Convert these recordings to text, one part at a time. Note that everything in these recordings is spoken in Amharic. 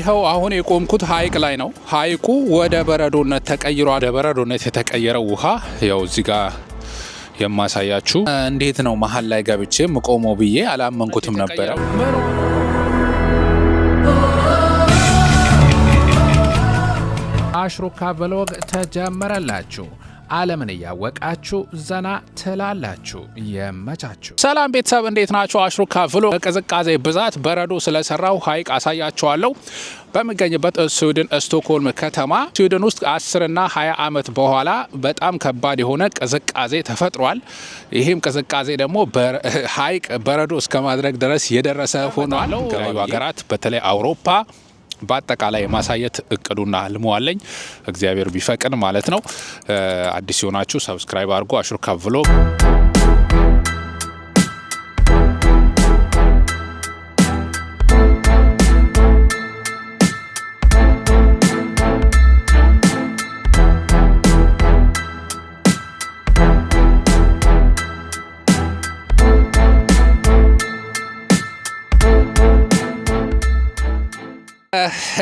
ይኸው አሁን የቆምኩት ሐይቅ ላይ ነው። ሐይቁ ወደ በረዶነት ተቀይሯል። ወደ በረዶነት የተቀየረው ውሃ ያው እዚህ ጋር የማሳያችሁ እንዴት ነው። መሀል ላይ ገብቼ ምቆመው ብዬ አላመንኩትም ነበረ። አሽሩካ ብሎግ ተጀመረላችሁ። ዓለምን እያወቃችሁ ዘና ትላላችሁ። የመቻችሁ። ሰላም ቤተሰብ እንዴት ናችሁ? አሽሩካ ብሎግ በቅዝቃዜ ብዛት በረዶ ስለሰራው ሐይቅ አሳያችኋለሁ። በሚገኝበት ስዊድን ስቶክሆልም ከተማ ስዊድን ውስጥ 10 እና 20 ዓመት በኋላ በጣም ከባድ የሆነ ቅዝቃዜ ተፈጥሯል። ይህም ቅዝቃዜ ደግሞ ሐይቅ በረዶ እስከ ማድረግ ድረስ የደረሰ ሆኗል። የተለያዩ ሀገራት በተለይ አውሮፓ በአጠቃላይ የማሳየት እቅዱና ህልሙ አለኝ፣ እግዚአብሔር ቢፈቅድ ማለት ነው። አዲስ የሆናችሁ ሰብስክራይብ አድርጉ። አሽሩካ ብሎግ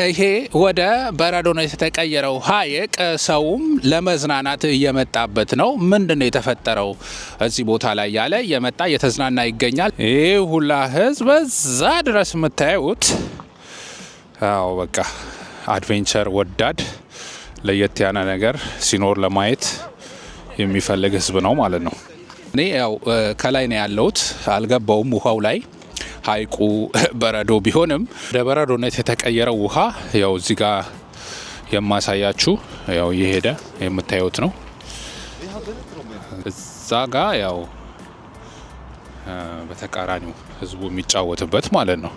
ይሄ ወደ በረዶነት የተቀየረው ሐይቅ ሰውም ለመዝናናት እየመጣበት ነው። ምንድነው የተፈጠረው እዚህ ቦታ ላይ ያለ እየመጣ እየተዝናና ይገኛል። ይሄ ሁላ ህዝብ በዛ ድረስ የምታዩት አዎ በቃ አድቬንቸር ወዳድ ለየት ያለ ነገር ሲኖር ለማየት የሚፈልግ ህዝብ ነው ማለት ነው። እኔ ያው ከላይ ነው ያለሁት፣ አልገባውም ውሃው ላይ። ሐይቁ በረዶ ቢሆንም ወደ በረዶነት የተቀየረው ውሃ ያው እዚህ ጋር የማሳያችሁ ያው እየሄደ የምታዩት ነው። እዛ ጋር ያው በተቃራኒው ህዝቡ የሚጫወትበት ማለት ነው።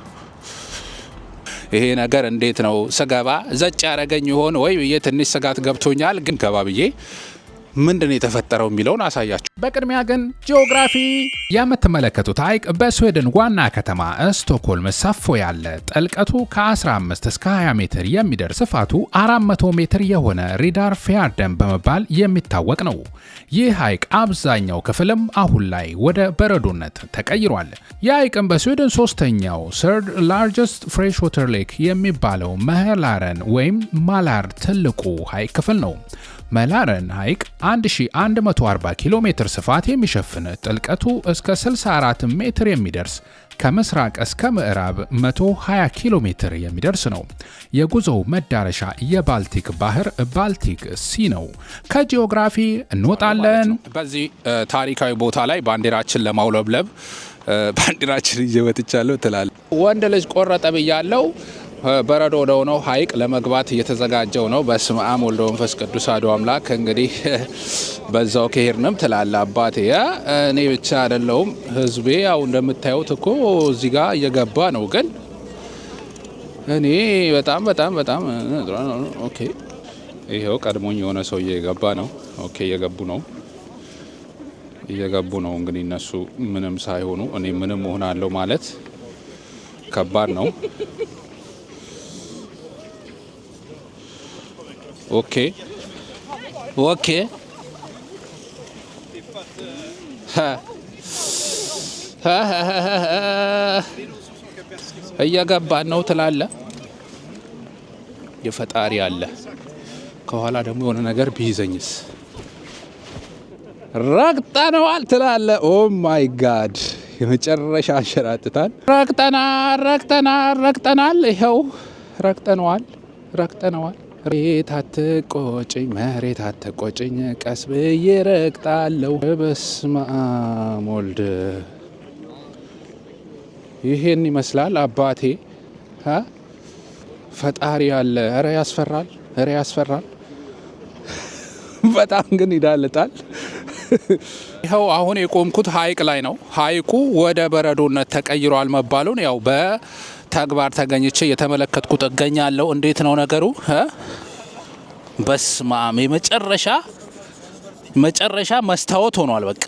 ይሄ ነገር እንዴት ነው ስገባ ዘጭ ያረገኝ ይሆን ወይ ብዬ ትንሽ ስጋት ገብቶኛል። ግን ገባ ብዬ ምንድነው የተፈጠረው የሚለውን አሳያችሁ። በቅድሚያ ግን ጂኦግራፊ። የምትመለከቱት ሐይቅ በስዊድን ዋና ከተማ ስቶክሆልም ሰፎ ያለ ጥልቀቱ ከ15 እስከ 20 ሜትር የሚደርስ ስፋቱ 400 ሜትር የሆነ ሪዳር ፊያርደን በመባል የሚታወቅ ነው። ይህ ሐይቅ አብዛኛው ክፍልም አሁን ላይ ወደ በረዶነት ተቀይሯል። የሐይቅም በስዊድን ሶስተኛው ሰርድ ላርጀስት ፍሬሽ ዋተር ሌክ የሚባለው መላረን ወይም ማላር ትልቁ ሐይቅ ክፍል ነው። መላረን ሐይቅ 1140 ኪሎ ሜትር ስፋት የሚሸፍን ጥልቀቱ እስከ 64 ሜትር የሚደርስ ከምስራቅ እስከ ምዕራብ 120 ኪሎ ሜትር የሚደርስ ነው። የጉዞው መዳረሻ የባልቲክ ባህር ባልቲክ ሲ ነው። ከጂኦግራፊ እንወጣለን። በዚህ ታሪካዊ ቦታ ላይ ባንዲራችን ለማውለብለብ ባንዲራችን እየወጥቻለሁ ትላል። ወንድ ልጅ ቆረጠ ብያለው። በረዶ ወደ ሆነው ሐይቅ ለመግባት እየተዘጋጀው ነው። በስመ አብ ወወልድ ወመንፈስ ቅዱስ አሐዱ አምላክ። እንግዲህ በዛው ከሄድንም ትላለ አባቴ። እኔ ብቻ አይደለሁም ህዝቤ ያው እንደምታዩት እኮ እዚህ ጋር እየገባ ነው። ግን እኔ በጣም ኦኬ፣ ይሄው ቀድሞኝ የሆነ ሰው እየገባ ነው። ኦኬ፣ እየገቡ ነው። እንግዲህ እነሱ ምንም ሳይሆኑ እኔ ምንም እሆናለሁ ማለት ከባድ ነው። ኦኬ እየገባን ነው ትላለ። የፈጣሪ አለ ከኋላ ደግሞ የሆነ ነገር ቢይዘኝስ? ረግጠነዋል ትላለ። ኦ ማይ ጋድ! የመጨረሻ አንሸራትታል። ረግጠናል። ይኸው ረግጠነዋል። መሬት አትቆጭኝ ቀስ ብዬ ረግጣለሁ። በስመ አብ ወልድ። ይሄን ይመስላል አባቴ። ፈጣሪ አለ። ኧረ ያስፈራል። በጣም ግን ይዳልጣል። ይኸው አሁን የቆምኩት ሐይቅ ላይ ነው። ሐይቁ ወደ በረዶነት ተቀይሯል መባሉን ያው ተግባር ተገኝቼ የተመለከትኩት እገኛለሁ። እንዴት ነው ነገሩ? በስማም የመጨረሻ መስታወት ሆኗል። በቃ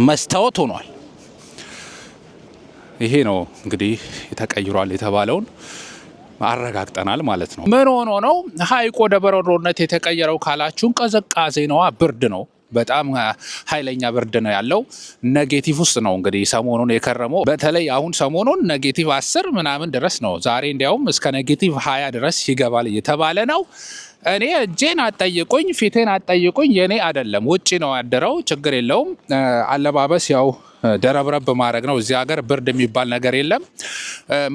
መስታወት ሆኗል። ይሄ ነው እንግዲህ ተቀይሯል የተባለውን አረጋግጠናል ማለት ነው። ምን ሆኖ ነው ሐይቁ ወደ በረዶነት የተቀየረው ካላችሁን፣ ቅዝቃዜ ነዋ፣ ብርድ ነው። በጣም ኃይለኛ ብርድ ነው ያለው። ኔጌቲቭ ውስጥ ነው እንግዲህ ሰሞኑን የከረመው። በተለይ አሁን ሰሞኑን ኔጌቲቭ 10 ምናምን ድረስ ነው። ዛሬ እንዲያውም እስከ ኔጌቲቭ 20 ድረስ ይገባል እየተባለ ነው። እኔ እጄን አጠይቁኝ ፊቴን አጠይቁኝ የኔ አይደለም፣ ውጪ ነው ያደረው። ችግር የለውም። አለባበስ ያው ደረብረብ ማድረግ ነው። እዚህ ሀገር ብርድ የሚባል ነገር የለም፣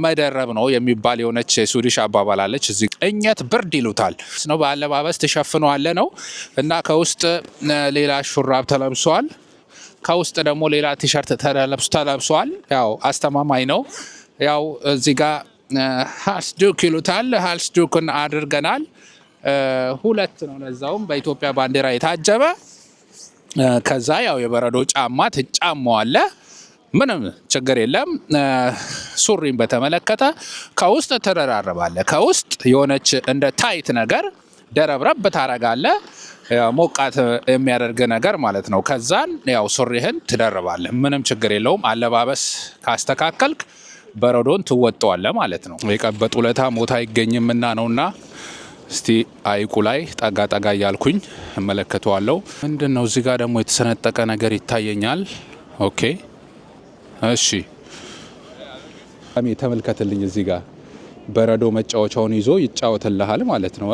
መደረብ ነው የሚባል የሆነች ስዊዲሽ አባባል አለች። እዚህ እኘት ብርድ ይሉታል ነው። በአለባበስ ትሸፍነዋለ ነው እና ከውስጥ ሌላ ሹራብ ተለብሷል፣ ከውስጥ ደግሞ ሌላ ቲሸርት ተለብሷል። ያው አስተማማኝ ነው። ያው እዚህ ጋር ሃልስዱክ ይሉታል። ሃልስዱክን አድርገናል። ሁለት ነው ለዛውም በኢትዮጵያ ባንዲራ የታጀበ። ከዛ ያው የበረዶ ጫማ ትጫማዋለ፣ ምንም ችግር የለም። ሱሪን በተመለከተ ከውስጥ ተደራረባለ። ከውስጥ የሆነች እንደ ታይት ነገር ደረብረብ ታረጋለ፣ ሞቃት የሚያደርግ ነገር ማለት ነው። ከዛን ያው ሱሪህን ትደርባለ፣ ምንም ችግር የለውም። አለባበስ ካስተካከልክ በረዶን ትወጣዋለ ማለት ነው። የቀበጥ ውለታ ሞት አይገኝምና ነውና እስቲ አይቁ ላይ ጠጋ ጠጋ እያልኩኝ እመለከተዋለሁ። ምንድን ነው እዚህ ጋር ደግሞ የተሰነጠቀ ነገር ይታየኛል። ኦኬ እሺ፣ ተመልከትልኝ። እዚህ ጋር በረዶ መጫወቻውን ይዞ ይጫወትልሃል ማለት ነው።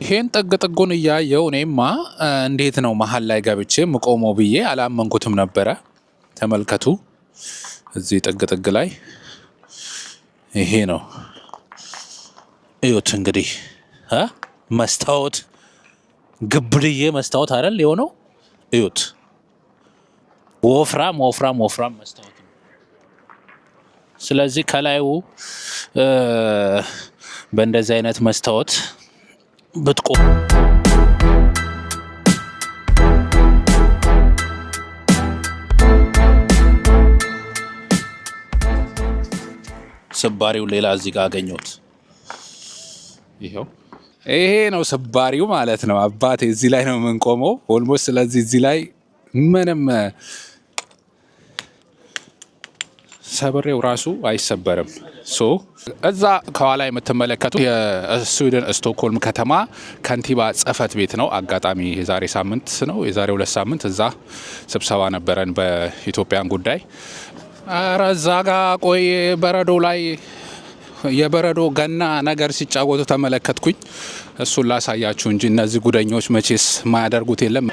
ይሄን ጥግ ጥጉን እያየው እኔማ እንዴት ነው መሀል ላይ ገብቼ ምቆመው ብዬ አላመንኩትም ነበረ። ተመልከቱ፣ እዚህ ጥግ ጥግ ላይ ይሄ ነው። እዩት እንግዲህ መስታወት፣ ግብድዬ መስታወት አይደል የሆነው። እዩት፣ ወፍራም ወፍራም ወፍራም መስታወት ነው። ስለዚህ ከላዩ በእንደዚህ አይነት መስታወት ብትቆም ስባሪው ሌላ እዚህ ጋር አገኘሁት። ይሄ ነው ስባሪው ማለት ነው። አባቴ እዚህ ላይ ነው የምንቆመው ኦልሞስት። ስለዚህ እዚህ ላይ ምንም ሰብሬው ራሱ አይሰበርም። እዛ ከኋላ የምትመለከቱ የስዊድን ስቶክሆልም ከተማ ከንቲባ ጽህፈት ቤት ነው። አጋጣሚ የዛሬ ሳምንት ነው የዛሬ 2 ሳምንት እዛ ስብሰባ ነበረን በኢትዮጵያን ጉዳይ። ኧረ እዛ ጋ ቆይ በረዶ ላይ የበረዶ ገና ነገር ሲጫወቱ ተመለከትኩኝ። እሱን ላሳያችሁ እንጂ እነዚህ ጉደኞች መቼስ ማያደርጉት የለም።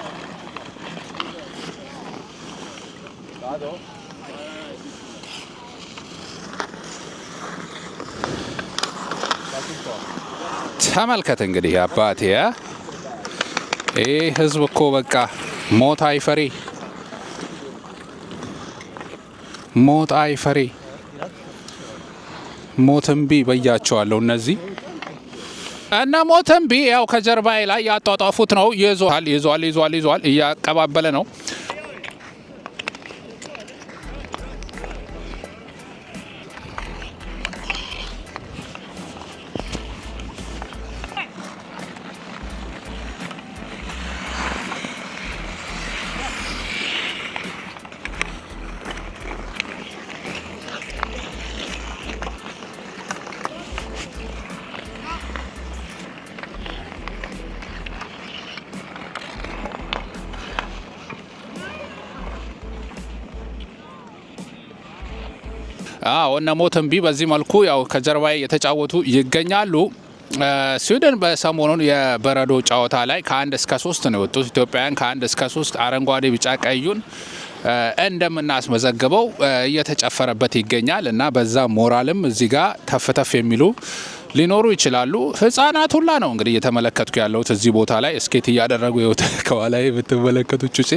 ተመልከት እንግዲህ አባቴ፣ ይህ ህዝብ እኮ በቃ ሞት አይፈሪ፣ ሞት አይፈሪ፣ ሞትንቢ በያቸዋለሁ። እነዚህ እና ሞትንቢ ያው ከጀርባዬ ላይ ያጧጧፉት ነው። ይዟል ይዟል ይዟል ይዟል፣ እያቀባበለ ነው። እነ ሞትንቢ በዚህ መልኩ ያው ከጀርባዬ የተጫወቱ ይገኛሉ። ስዊድን በሰሞኑን የበረዶ ጨዋታ ላይ ከ1 እስከ 3 ነው የወጡት። ኢትዮጵያውያን ከ1 እስከ 3 አረንጓዴ ቢጫ ቀዩን እንደምናስመዘግበው እየተጨፈረበት ይገኛል እና በዛ ሞራልም እዚህ ጋር ተፍተፍ የሚሉ ሊኖሩ ይችላሉ። ህፃናት ሁላ ነው እንግዲህ እየተመለከትኩ ያለሁት እዚህ ቦታ ላይ ስኬት እያደረጉ ይወጣ ከኋላ የምትመለከቱት ጩጬ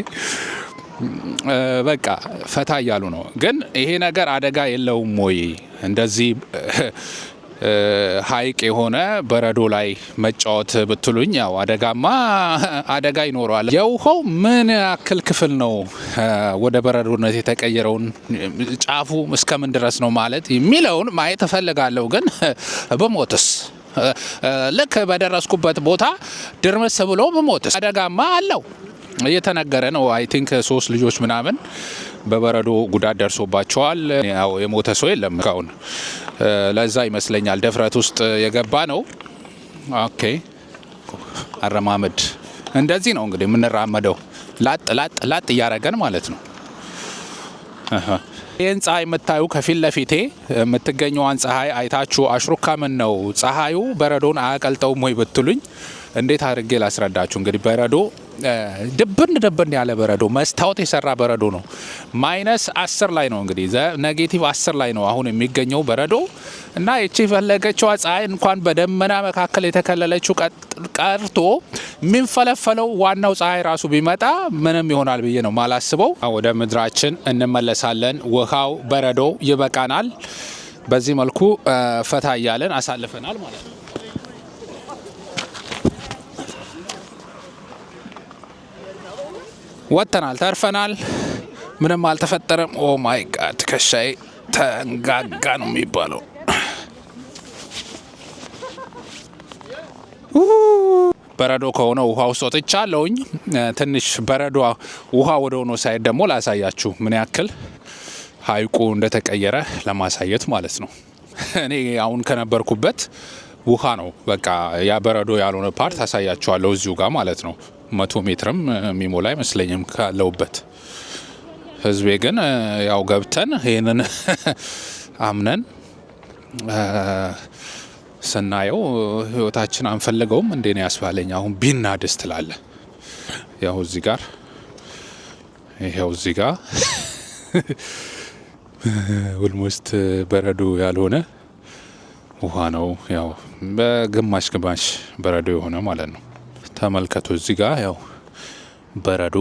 በቃ ፈታ እያሉ ነው። ግን ይሄ ነገር አደጋ የለውም ወይ? እንደዚህ ሀይቅ የሆነ በረዶ ላይ መጫወት ብትሉኝ ያው አደጋማ አደጋ ይኖረዋል። የውሃው ምን ያክል ክፍል ነው ወደ በረዶነት የተቀየረውን ጫፉ እስከምን ድረስ ነው ማለት የሚለውን ማየት እፈልጋለሁ። ግን በሞትስ ልክ በደረስኩበት ቦታ ድርምስ ብሎ በሞትስ አደጋማ አለው እየተነገረ ነው። አይ ቲንክ 3 ልጆች ምናምን በበረዶ ጉዳት ደርሶባቸዋል። ያው የሞተ ሰው የለም እስካሁን። ለዛ ይመስለኛል ድፍረት ውስጥ የገባ ነው። ኦኬ እኮ አረማመድ እንደዚህ ነው እንግዲህ የምንራመደው ላጥ ላጥ ላጥ እያረገን ማለት ነው። ይህን ፀሐይ የምታዩ ከፊት ለፊቴ የምትገኘዋን ፀሐይ አይታችሁ አሽሩካ ምን ነው ፀሐዩ በረዶን አያቀልጠውም ወይ ብትሉኝ እንዴት አድርጌ ላስረዳችሁ? እንግዲህ በረዶ ድብን ያለ በረዶ መስታወት የሰራ በረዶ ነው። -10 ላይ ነው እንግዲህ -10 ላይ ነው አሁን የሚገኘው በረዶ እና እቺ ፈለገችዋ ፀሐይ እንኳን በደመና መካከል የተከለለችው ቀርቶ የሚንፈለፈለው ዋናው ፀሐይ ራሱ ቢመጣ ምንም ይሆናል ብዬ ነው ማላስበው። ወደ ምድራችን እንመለሳለን። ውሃው በረዶ ይበቃናል። በዚህ መልኩ ፈታ እያለን አሳልፈናል ማለት ነው። ወጥተናል፣ ተርፈናል። ምንም አልተፈጠረም። ኦ ማይ ጋድ ከሻይ ተንጋጋ ነው የሚባለው። በረዶ ከሆነ ውሃ ውስጥ ወጥቻለሁኝ። ትንሽ በረዶ ውሃ ወደ ሆኖ ሳይድ ደግሞ ላሳያችሁ ምን ያክል ሀይቁ እንደተቀየረ ለማሳየት ማለት ነው። እኔ አሁን ከነበርኩበት ውሃ ነው በቃ ያ በረዶ ያልሆነ ፓርት አሳያችኋለሁ እዚሁ ጋር ማለት ነው። 100 ሜትርም የሚሞላ አይመስለኝም ካለውበት። ህዝቤ ግን ያው ገብተን ይህንን አምነን ስናየው ህይወታችን አንፈልገውም እንዴ ነው ያስባለኝ። አሁን ቢናድስ ትላለ። ያው እዚህ ጋር ይሄው እዚህ ጋር ኦልሞስት በረዶ ያልሆነ ውሃ ነው። ያው በግማሽ በረዶ የሆነ ማለት ነው። ተመልከቱ እዚህ ጋር ያው በረዶ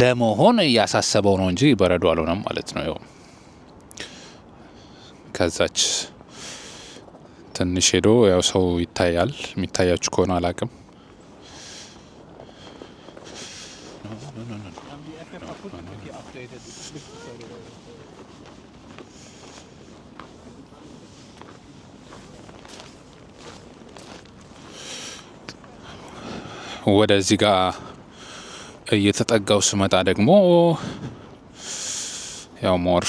ለመሆን እያሳሰበው ነው እንጂ በረዶ አልሆነም ማለት ነው። ያው ከዛች ትንሽ ሄዶ ያው ሰው ይታያል። የሚታያችሁ ከሆነ አላቅም። ወደዚህ ጋር እየተጠጋው ስመጣ ደግሞ ያው ሞር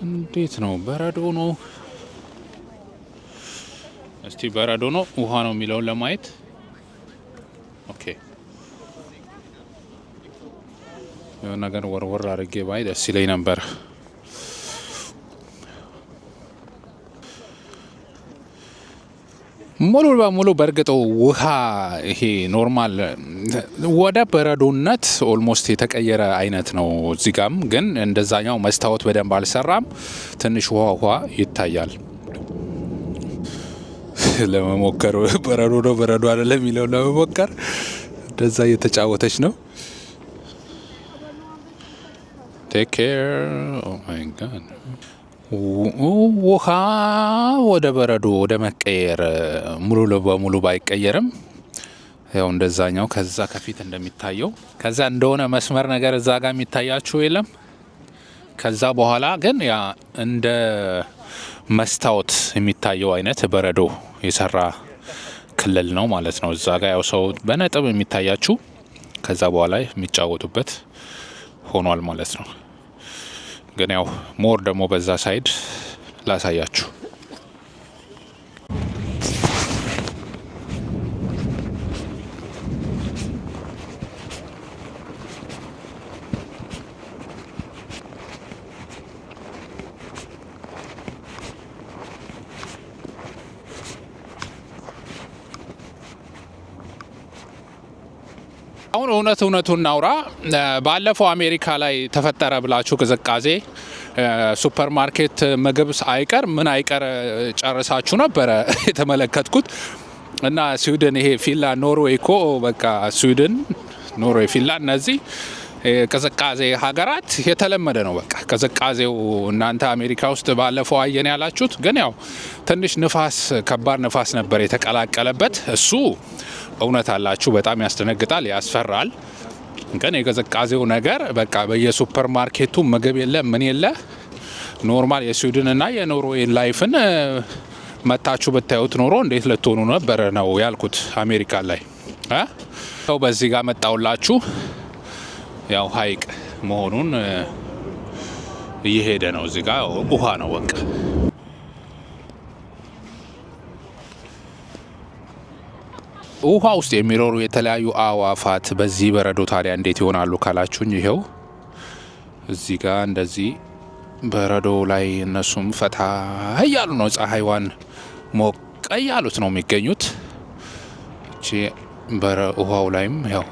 እንዴት ነው በረዶ ነው። እስቲ በረዶ ነው ውሃ ነው የሚለውን ለማየት ኦኬ። የሆነ ነገር ወርወር አድርጌ ባይ ደስ ይለኝ ነበር። ሙሉ በሙሉ በእርግጥ ውሃ ይሄ ኖርማል ወደ በረዶነት ኦልሞስት የተቀየረ አይነት ነው። እዚህ ጋም ግን እንደዛኛው መስታወት በደንብ አልሰራም። ትንሽ ውሃ ይታያል። ለመሞከር በረዶ ነው በረዶ አይደለም የሚለው ለመሞከር እንደዛ እየተጫወተች ነው። ቴክ ኬር ኦ ማይ ጋድ። ውሃ ወደ በረዶ ወደ መቀየር ሙሉ በሙሉ ባይቀየርም ያው እንደዛኛው ከዛ ከፊት እንደሚታየው ከዛ እንደሆነ መስመር ነገር እዛ ጋር የሚታያችሁ የለም። ከዛ በኋላ ግን ያ እንደ መስታወት የሚታየው አይነት በረዶ የሰራ ክልል ነው ማለት ነው። እዛ ጋር ያው ሰው በነጥብ የሚታያችሁ ከዛ በኋላ የሚጫወቱበት ሆኗል ማለት ነው። ግን ያው ሞር ደግሞ በዛ ሳይድ ላሳያችሁ። አሁን እውነቱን እናውራ። ባለፈው አሜሪካ ላይ ተፈጠረ ብላችሁ ቅዝቃዜ ሱፐር ማርኬት ምግብ አይቀር ምን አይቀር ጨርሳችሁ ነበረ የተመለከትኩት። እና ስዊድን ይሄ ፊንላንድ፣ ኖርዌይ እኮ በቃ ስዊድን፣ ኖርዌይ፣ ፊንላንድ እነዚህ ቅዝቃዜ ሀገራት የተለመደ ነው። በቃ ቅዝቃዜው እናንተ አሜሪካ ውስጥ ባለፈው አየን ያላችሁት ግን ያው ትንሽ ንፋስ፣ ከባድ ንፋስ ነበር የተቀላቀለበት። እሱ እውነት አላችሁ በጣም ያስደነግጣል፣ ያስፈራል። ግን የቅዝቃዜው ነገር በቃ በየሱፐር ማርኬቱ ምግብ የለ ምን የለ። ኖርማል የስዊድን እና የኖርዌይ ላይፍን መታችሁ ብታዩት ኖሮ እንዴት ልትሆኑ ነበር ነው ያልኩት አሜሪካ ላይ ሰው በዚህ ጋር መጣውላችሁ። ያው ሀይቅ መሆኑን እየሄደ ነው። እዚህ ጋር ውሃ ነው በቃ ውሃ ውስጥ የሚኖሩ የተለያዩ አዋፋት በዚህ በረዶ ታዲያ እንዴት ይሆናሉ ካላችሁኝ፣ ይኸው እዚህ ጋር እንደዚህ በረዶ ላይ እነሱም ፈታ እያሉ ነው። ፀሐይዋን ሞቅ እያሉት ነው የሚገኙት። እቺ ውሃው ላይም ያው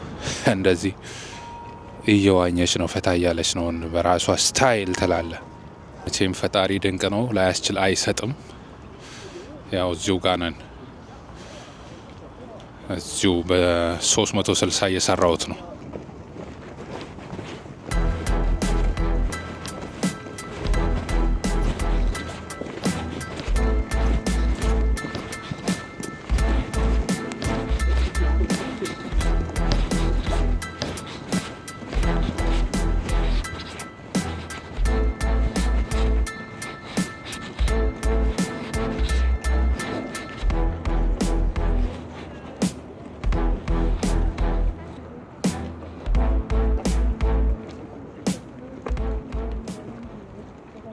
እንደዚህ እየዋኘች ነው፣ ፈታ እያለች ነው በራሷ ስታይል ትላለ። መቼም ፈጣሪ ድንቅ ነው፣ ላያስችል አይሰጥም። ያው እዚሁ ጋር ነን፣ እዚሁ በ360 እየሰራሁት ነው።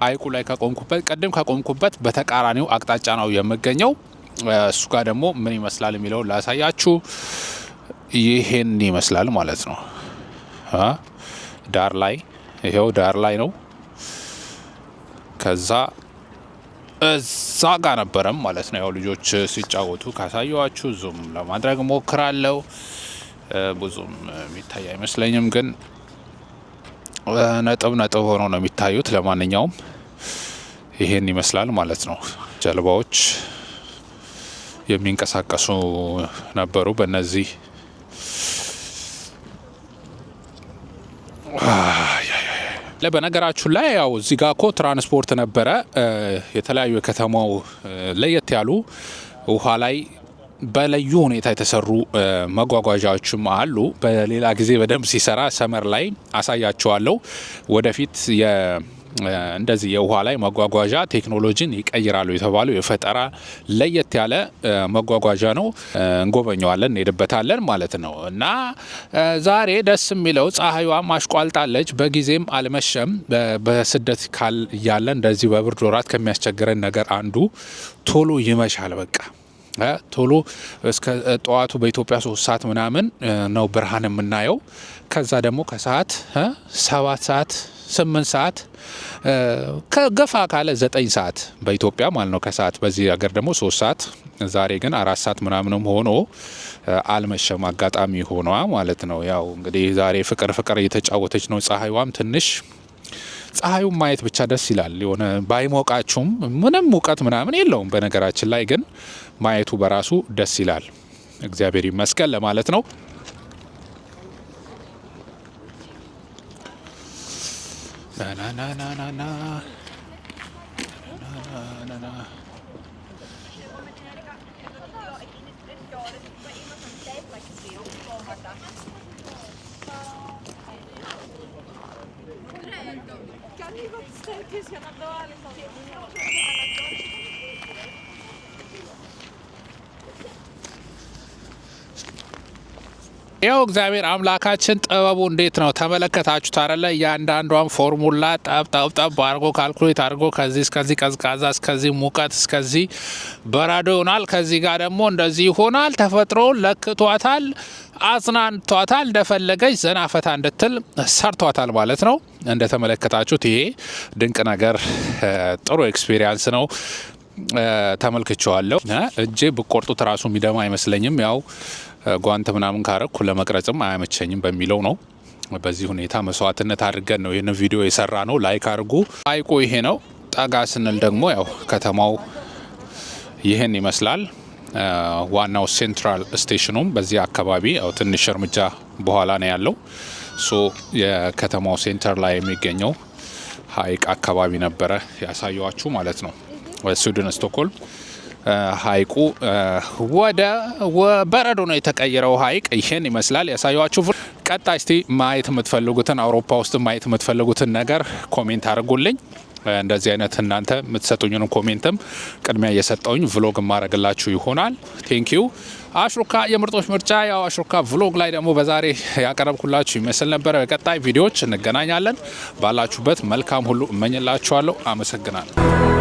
ሀይቁ ላይ ቀደም ከቆምኩበት በተቃራኒው አቅጣጫ ነው የምገኘው። እሱ ጋር ደግሞ ምን ይመስላል የሚለው ላሳያችሁ። ይሄን ይመስላል ማለት ነው። ዳር ላይ ይሄው ዳር ላይ ነው። ከዛ እዛ ጋር ነበረም ማለት ነው። ያው ልጆች ሲጫወቱ ካሳየዋችሁ ዙም ለማድረግ ሞክራለሁ። ብዙም የሚታይ አይመስለኝም፣ ግን ነጥብ ሆኖ ነው የሚታዩት። ለማንኛውም ይሄን ይመስላል ማለት ነው። ጀልባዎች የሚንቀሳቀሱ ነበሩ በእነዚህ በነገራችሁ ላይ ያው እዚህ ጋር እኮ ትራንስፖርት ነበረ። የተለያዩ የከተማው ለየት ያሉ ውሃ ላይ በልዩ ሁኔታ የተሰሩ መጓጓዣዎችም አሉ። በሌላ ጊዜ በደንብ ሲሰራ ሰመር ላይ አሳያቸዋለሁ። ወደፊት እንደዚህ የውሃ ላይ መጓጓዣ ቴክኖሎጂን ይቀይራሉ የተባሉ የፈጠራ ለየት ያለ መጓጓዣ ነው። እንጎበኘዋለን፣ እንሄድበታለን ማለት ነው። እና ዛሬ ደስ የሚለው ፀሐይዋ ማሽቋልጣለች፣ በጊዜም አልመሸም። በስደት ካል እያለ እንደዚህ በብርድ ወራት ከሚያስቸግረን ነገር አንዱ ቶሎ ይመሻል። በቃ ቶሎ እስከ ጠዋቱ በኢትዮጵያ 3 ሰዓት ምናምን ነው ብርሃን የምናየው። ከዛ ደግሞ ከሰዓት 7 ሰዓት 8 ሰዓት ከገፋ ካለ 9 ሰዓት በኢትዮጵያ ማለት ነው ከሰዓት። በዚህ ሀገር ደግሞ 3 ሰዓት። ዛሬ ግን 4 ሰዓት ምናምንም ሆኖ አልመሸም፣ አጋጣሚ ሆኗ ማለት ነው። ያው እንግዲህ ዛሬ ፍቅር እየተጫወተች ነው። ፀሐይዋም ትንሽ ፀሐዩን ማየት ብቻ ደስ ይላል። የሆነ ባይሞቃችሁም ምንም ሙቀት ምናምን የለውም በነገራችን ላይ፣ ግን ማየቱ በራሱ ደስ ይላል። እግዚአብሔር ይመስገን ለማለት ነው። ያው እግዚአብሔር አምላካችን ጥበቡ እንዴት ነው ተመለከታችሁት አይደለ? እያንዳንዷን ፎርሙላ ጠብ አድርጎ ካልኩሌት አድርጎ ከዚህ እስከዚህ ቀዝቃዛ፣ እስከዚህ ሙቀት፣ እስከዚህ በረዶ ይሆናል፣ ከዚህ ጋር ደግሞ እንደዚህ ይሆናል። ተፈጥሮውን ለክቷታል፣ አጽናንቷታል፣ እንደፈለገች ዘና ፈታ እንድትል ሰርቷታል ማለት ነው። እንደተመለከታችሁት ይሄ ድንቅ ነገር ጥሩ ኤክስፒሪየንስ ነው። ተመልክቼዋለሁ። እጄ ብቆርጡት ራሱ የሚደማ አይመስለኝም። ያው ጓንት ምናምን ካረኩ ለመቅረጽም አያመቸኝም በሚለው ነው። በዚህ ሁኔታ መስዋዕትነት አድርገን ነው ይህን ቪዲዮ የሰራ ነው። ላይክ አድርጉ። ሀይቁ ይሄ ነው። ጠጋ ስንል ደግሞ ያው ከተማው ይህን ይመስላል። ዋናው ሴንትራል ስቴሽኑም በዚህ አካባቢ ያው ትንሽ እርምጃ በኋላ ነው ያለው። የከተማው ሴንተር ላይ የሚገኘው ሀይቅ አካባቢ ነበረ ያሳየዋችሁ ማለት ነው። ስዊድን ስቶክሆልም ሀይቁ ወደ በረዶ ነው የተቀየረው። ሀይቅ ይሄን ይመስላል ያሳያችሁ። ቀጣይ እስቲ ማየት የምትፈልጉትን አውሮፓ ውስጥ ማየት የምትፈልጉትን ነገር ኮሜንት አድርጉልኝ። እንደዚህ አይነት እናንተ የምትሰጡኝን ኮሜንትም ቅድሚያ እየሰጠውኝ ቭሎግ ማድረግላችሁ ይሆናል። ቴንኪዩ። አሽሩካ የምርጦች ምርጫ። ያው አሽሩካ ቭሎግ ላይ ደግሞ በዛሬ ያቀረብኩላችሁ ይመስል ነበረ። በቀጣይ ቪዲዮዎች እንገናኛለን። ባላችሁበት መልካም ሁሉ እመኝላችኋለሁ። አመሰግናለሁ።